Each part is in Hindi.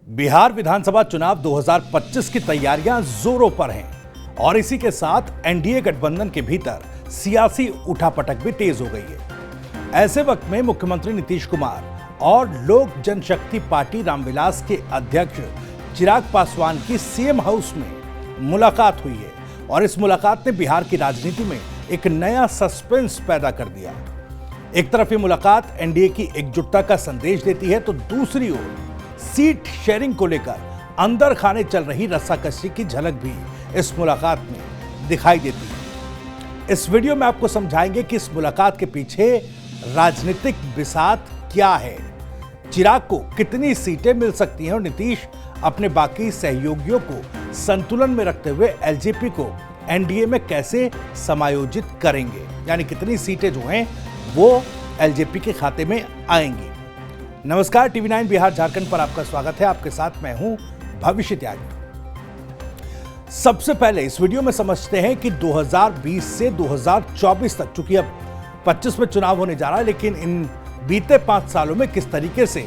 बिहार विधानसभा चुनाव 2025 की तैयारियां जोरों पर हैं और इसी के साथ एनडीए गठबंधन के भीतर सियासी उठापटक भी तेज हो गई है। ऐसे वक्त में मुख्यमंत्री नीतीश कुमार और लोक जनशक्ति पार्टी रामविलास के अध्यक्ष चिराग पासवान की सीएम हाउस में मुलाकात हुई है और इस मुलाकात ने बिहार की राजनीति में एक नया सस्पेंस पैदा कर दिया। एक तरफ ये मुलाकात एनडीए की एकजुटता का संदेश देती है तो दूसरी ओर सीट शेयरिंग को लेकर अंदर खाने चल रही रस्साकशी की झलक भी इस मुलाकात में दिखाई देती है। इस वीडियो में आपको समझाएंगे कि इस मुलाकात के पीछे राजनीतिक बिसात क्या है, चिराग को कितनी सीटें मिल सकती हैं और नीतीश अपने बाकी सहयोगियों को संतुलन में रखते हुए एलजेपी को एनडीए में कैसे समायोजित करेंगे, यानी कितनी सीटें जो हैं वो एलजेपी के खाते में आएंगी। नमस्कार, टीवी 9 बिहार झारखंड पर आपका स्वागत है। आपके साथ मैं हूं भविष्य त्यागी। सबसे पहले इस वीडियो में समझते हैं कि 2020 से 2024 तक, चूंकि अब 25 में चुनाव होने जा रहा है, लेकिन इन बीते 5 सालों में किस तरीके से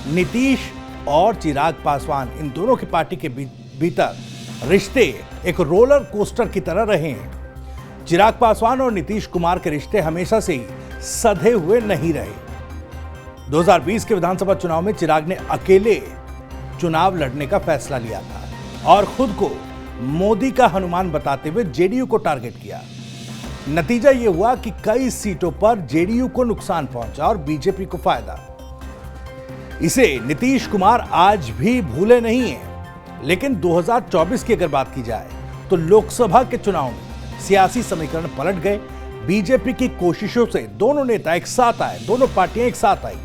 नीतीश और चिराग पासवान, इन दोनों की पार्टी के भीतर रिश्ते एक रोलर कोस्टर की तरह रहे हैं। चिराग पासवान और नीतीश कुमार के रिश्ते हमेशा से ही सधे हुए नहीं रहे। 2020 के विधानसभा चुनाव में चिराग ने अकेले चुनाव लड़ने का फैसला लिया था और खुद को मोदी का हनुमान बताते हुए जेडीयू को टारगेट किया। नतीजा यह हुआ कि कई सीटों पर जेडीयू को नुकसान पहुंचा और बीजेपी को फायदा। इसे नीतीश कुमार आज भी भूले नहीं हैं। लेकिन 2024 की अगर बात की जाए तो लोकसभा के चुनाव में सियासी समीकरण पलट गए। बीजेपी की कोशिशों से दोनों नेता एक साथ आए, दोनों पार्टियां एक साथ आई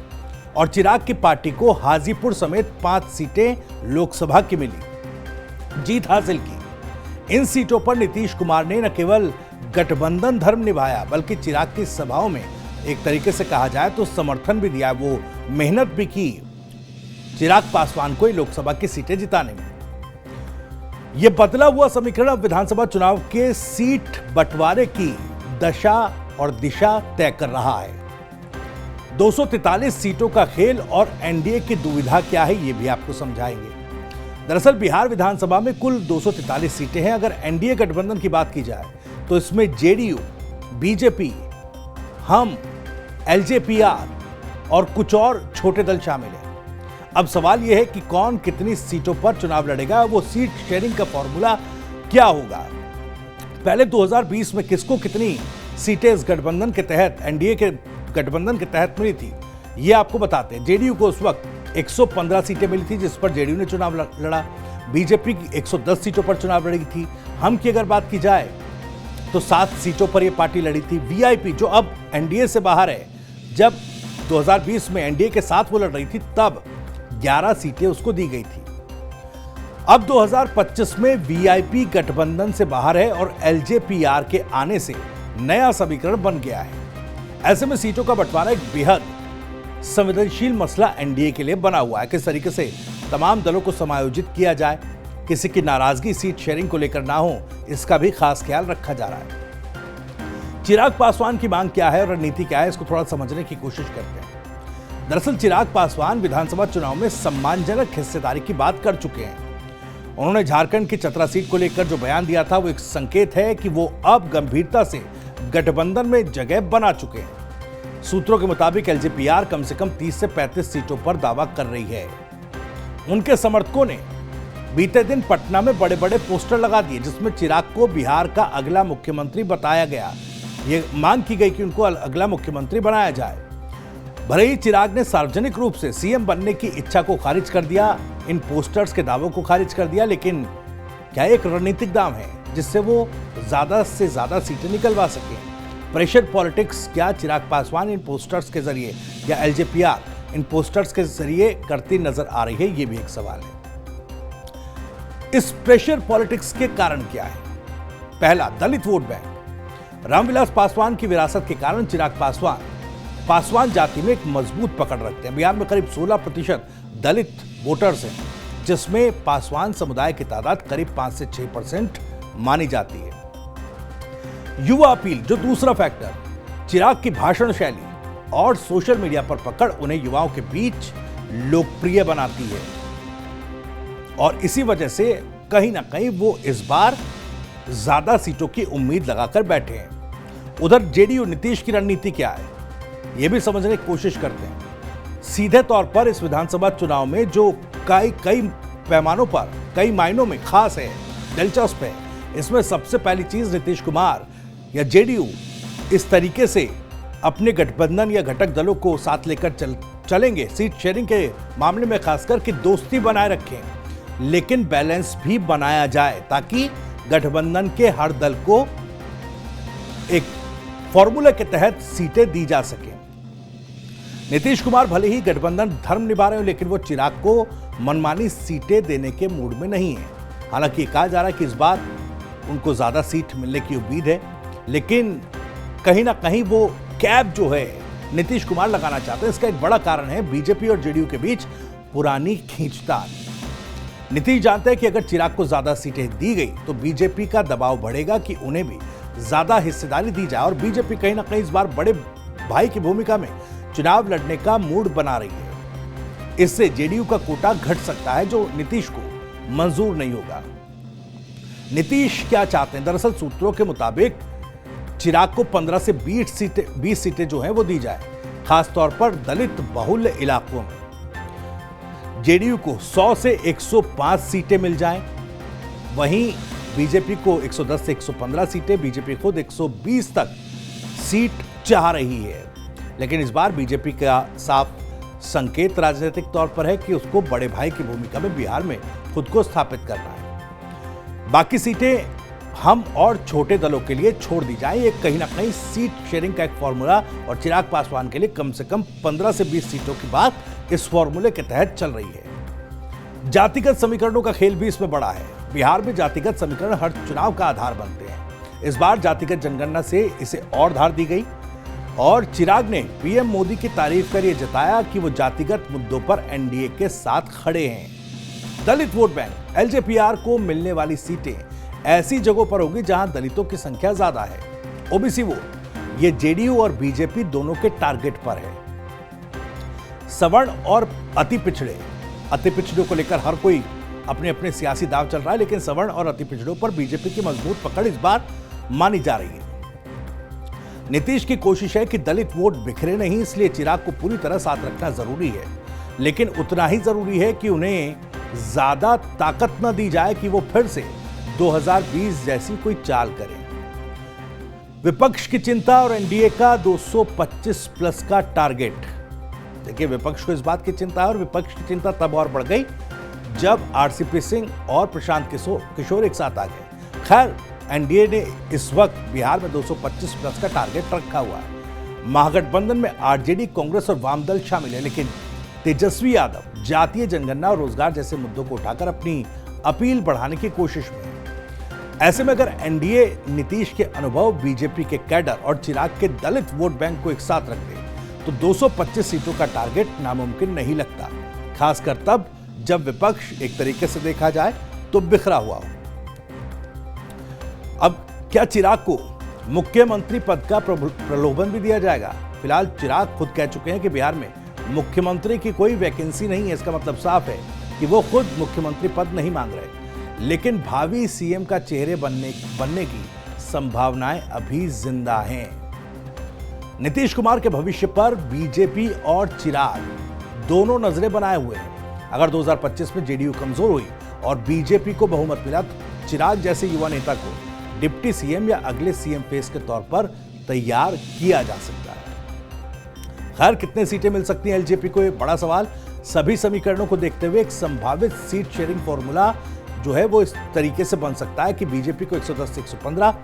और चिराग की पार्टी को हाजीपुर समेत 5 सीटें लोकसभा की मिली, जीत हासिल की। इन सीटों पर नीतीश कुमार ने न केवल गठबंधन धर्म निभाया बल्कि चिराग की सभाओं में एक तरीके से कहा जाए तो समर्थन भी दिया, वो मेहनत भी की चिराग पासवान को लोकसभा की सीटें जिताने में। यह बदला हुआ समीकरण अब विधानसभा चुनाव के सीट बंटवारे की दशा और दिशा तय कर रहा है। 243 सीटों का खेल और एनडीए की दुविधा क्या है, यह भी आपको समझाएंगे। दरअसल बिहार विधानसभा में कुल 243 सीटें हैं। अगर एनडीए गठबंधन की बात की जाए तो इसमें जेडीयू, बीजेपी, हम, एलजेपीआर और कुछ और छोटे दल शामिल हैं। अब सवाल यह है कि कौन कितनी सीटों पर चुनाव लड़ेगा, वो सीट शेयरिंग का फॉर्मूला क्या होगा। पहले 2020 में किसको कितनी सीटें इस गठबंधन के तहत, एनडीए के गठबंधन के तहत मिली थी, ये आपको बताते हैं। जेडीयू को उस वक्त 115 सीटें मिली थी जिस पर जेडीयू ने चुनाव लड़ा। बीजेपी की 110 सीटों पर चुनाव लड़ी थी। हम की अगर बात की जाए तो 7 सीटों पर यह पार्टी लड़ी थी। वीआईपी जो अब एनडीए से बाहर है, जब 2020 में एनडीए के साथ वो लड़ रही थी तब 11 सीटें उसको दी गई थी। अब 2025 में वीआईपी गठबंधन से बाहर है और एलजेपीआर के आने से नया समीकरण बन गया है। ऐसे में सीटों का बंटवारा एक बेहद संवेदनशील मसला एनडीए के लिए बना हुआ है। किस तरीके से तमाम दलों को समायोजित किया जाए, किसी की नाराजगी सीट शेयरिंग को लेकर ना हो, इसका भी खास ख्याल रखा जा रहा है। चिराग पासवान की मांग क्या है और रणनीति क्या है, इसको थोड़ा समझने की कोशिश करते हैं। दरअसल चिराग पासवान विधानसभा चुनाव में सम्मानजनक हिस्सेदारी की बात कर चुके हैं। उन्होंने झारखंड की चतरा सीट को लेकर जो बयान दिया था वो एक संकेत है कि वो अब गंभीरता से गठबंधन में जगह बना चुके हैं। सूत्रों के मुताबिक एलजेपीआर कम से कम 30 से 35 सीटों पर दावा कर रही है। उनके समर्थकों ने बीते दिन पटना में बड़े बड़े पोस्टर लगा दिए जिसमें चिराग को बिहार का अगला मुख्यमंत्री बताया गया। ये मांग की गई कि उनको अगला मुख्यमंत्री बनाया जाए। भले ही चिराग ने सार्वजनिक रूप से सीएम बनने की इच्छा को खारिज कर दिया, इन पोस्टर्स के दावों को खारिज कर दिया, लेकिन क्या एक रणनीतिक दाव है जिससे वो ज्यादा से ज्यादा सीटें निकलवा सके? प्रेशर पॉलिटिक्स क्या चिराग पासवान इन पोस्टर्स के जरिए या एलजेपीआर इन पोस्टर्स के जरिए करती नजर आ रही है, ये भी एक सवाल है। इस प्रेशर पॉलिटिक्स के कारण क्या है? पहला, दलित वोट बैंक। रामविलास पासवान की विरासत के कारण चिराग पासवान जाति में एक मजबूत पकड़ रखते हैं। बिहार में करीब 16% दलित वोटर्स हैं, जिसमें पासवान समुदाय की तादाद करीब 5 से 6% मानी जाती है। युवा अपील जो दूसरा फैक्टर, चिराग की भाषण शैली और सोशल मीडिया पर पकड़ उन्हें युवाओं के बीच लोकप्रिय बनाती है। और इसी वजह से कहीं ना कहीं वो इस बार ज्यादा सीटों की उम्मीद लगाकर बैठे हैं। उधर जेडीयू नीतीश की रणनीति क्या है, यह भी समझने की कोशिश करते हैं। सीधे तौर पर इस विधानसभा चुनाव में जो कई पैमानों पर, कई मायनों में खास है, दिलचस्प है, इसमें सबसे पहली चीज नीतीश कुमार या जेडीयू इस तरीके से अपने गठबंधन या घटक दलों को साथ लेकर चलेंगे सीट शेयरिंग के मामले में, खासकर कि दोस्ती बनाए रखें, लेकिन बैलेंस भी बनाया जाए ताकि गठबंधन के हर दल को एक फॉर्मूले के तहत सीटें दी जा सके। नीतीश कुमार भले ही गठबंधन धर्म निभा रहे हो, लेकिन वो चिराग को मनमानी सीटें देने के मूड में नहीं है। हालांकि कहा जा रहा है कि इस बार उनको ज्यादा सीट मिलने की उम्मीद है, लेकिन कहीं ना कहीं वो कैप जो है नीतीश कुमार लगाना चाहते हैं। इसका एक बड़ा कारण है बीजेपी और जेडीयू के बीच पुरानी खींचतान। नीतीश जानते हैं कि अगर चिराग को ज्यादा सीटें दी गई तो बीजेपी का दबाव बढ़ेगा कि उन्हें भी ज्यादा हिस्सेदारी दी जाए, और बीजेपी कहीं ना कहीं इस बार बड़े भाई की भूमिका में चुनाव लड़ने का मूड बना रही है। इससे जेडीयू का कोटा घट सकता है, जो नीतीश को मंजूर नहीं होगा। नीतीश क्या चाहते हैं? दरअसल सूत्रों के मुताबिक चिराग को 15 से 20 सीटें जो हैं वो दी जाए, खासतौर पर दलित बहुल इलाकों में। जेडीयू को 100 से 105 सीटें मिल जाएं, वहीं बीजेपी को 110 से 115 सीटें, बीजेपी खुद 120 तक सीट चाह रही है। लेकिन इस बार बीजेपी का साफ संकेत राजनीतिक तौर पर है कि उसको बड़े भाई की भूमिका में बिहार में खुद को स्थापित करना है। बाकी सीटें हम और छोटे दलों के लिए छोड़ दी जाए। ये कहीं ना कहीं सीट शेयरिंग का एक फॉर्मूला, और चिराग पासवान के लिए कम से कम 15 से 20 सीटों की बात इस फॉर्मूले के तहत चल रही है। जातिगत समीकरणों का खेल भी इसमें बड़ा है। बिहार में जातिगत समीकरण हर चुनाव का आधार बनते हैं। इस बार जातिगत जनगणना से इसे और धार दी गई, और चिराग ने पीएम मोदी की तारीफ कर यह जताया कि वो जातिगत मुद्दों पर एनडीए के साथ खड़े हैं। दलित वोट बैंक एलजेपीआर को मिलने वाली सीटें ऐसी जगहों पर होगी जहां दलितों की संख्या ज्यादा है। ओबीसी वोट ये जेडीयू और बीजेपी दोनों के टारगेट पर है। सवर्ण और अति पिछड़ों को लेकर हर कोई अपने अपने सियासी दाव चल रहा है, लेकिन सवर्ण और अति पिछड़ों पर बीजेपी की मजबूत पकड़ इस बार मानी जा रही है। नीतीश की कोशिश है कि दलित वोट बिखरे नहीं, इसलिए चिराग को पूरी तरह साथ रखना जरूरी है, लेकिन उतना ही जरूरी है कि उन्हें ज्यादा ताकत न दी जाए कि वो फिर से 2020 जैसी कोई चाल करें। विपक्ष की चिंता और एनडीए का 225 प्लस का टारगेट। देखिए, विपक्ष को इस बात की चिंता है, और विपक्ष की चिंता तब और बढ़ गई जब आरसीपी सिंह और प्रशांत किशोर एक साथ आ गए। खैर, एनडीए ने इस वक्त बिहार में 225 प्लस का टारगेट रखा हुआ है। महागठबंधन में आरजेडी, कांग्रेस और वामदल शामिल है, लेकिन तेजस्वी यादव जातीय जनगणना और रोजगार जैसे मुद्दों को उठाकर अपनी अपील बढ़ाने की कोशिश में है। ऐसे में अगर एनडीए नीतीश के अनुभव, बीजेपी के कैडर और चिराग के दलित वोट बैंक को एक साथ रख दे तो 225 सीटों का टारगेट नामुमकिन नहीं लगता, खासकर तब जब विपक्ष एक तरीके से देखा जाए तो बिखरा हुआ हो। अब क्या चिराग को मुख्यमंत्री पद का प्रलोभन भी दिया जाएगा? फिलहाल चिराग खुद कह चुके हैं कि बिहार में मुख्यमंत्री की कोई वैकेंसी नहीं है। इसका मतलब साफ है कि वो खुद मुख्यमंत्री पद नहीं मांग रहे, लेकिन भावी सीएम का चेहरे बनने की संभावनाएं अभी जिंदा हैं। नीतीश कुमार के भविष्य पर बीजेपी और चिराग दोनों नजरें बनाए हुए हैं। अगर 2025 में जेडीयू कमजोर हुई और बीजेपी को बहुमत मिला तो चिराग जैसे युवा नेता को डिप्टी सीएम या अगले सीएम फेस के तौर पर तैयार किया जा सकता है। खैर, कितने सीटें मिल सकती हैं एलजेपी को, ये बड़ा सवाल। सभी समीकरणों को देखते हुए एक संभावित सीट शेयरिंग फॉर्मूला जो है वो इस तरीके से बन सकता है कि बीजेपी को 110 से 115,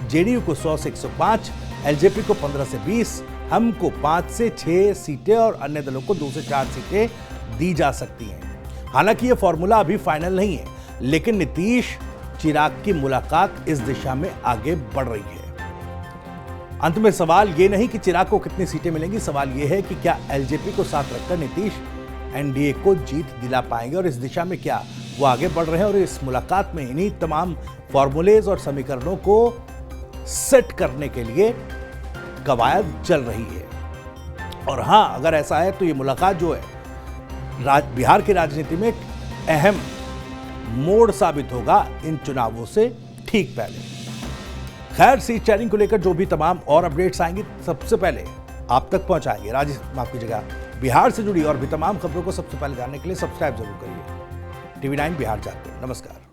जेडीयू को 100 से 105, एलजेपी को 15 से 20, हमको 5 से 6 सीटें और अन्य दलों को 2 से 4 सीटें दी जा सकती हैं। हालांकि यह फॉर्मूला अभी फाइनल नहीं है, लेकिन नीतीश चिराग की मुलाकात इस दिशा में आगे बढ़ रही है। अंत में सवाल ये नहीं कि चिराग को कितनी सीटें मिलेंगी, सवाल ये है कि क्या एलजेपी को साथ रखकर नीतीश एनडीए को जीत दिला पाएंगे, और इस दिशा में क्या वो आगे बढ़ रहे हैं। और इस मुलाकात में इन्हीं तमाम फॉर्मूलेज और समीकरणों को सेट करने के लिए कवायद चल रही है। और हां, अगर ऐसा है तो ये मुलाकात जो है बिहार की राजनीति में एक अहम मोड़ साबित होगा इन चुनावों से ठीक पहले। खैर, सीट शेयरिंग को लेकर जो भी तमाम और अपडेट्स आएंगी सबसे पहले आप तक पहुंचाएंगे। माफ कीजिएगा, बिहार से जुड़ी और भी तमाम खबरों को सबसे पहले जानने के लिए सब्सक्राइब जरूर करिए TV9 बिहार झारखंड। नमस्कार।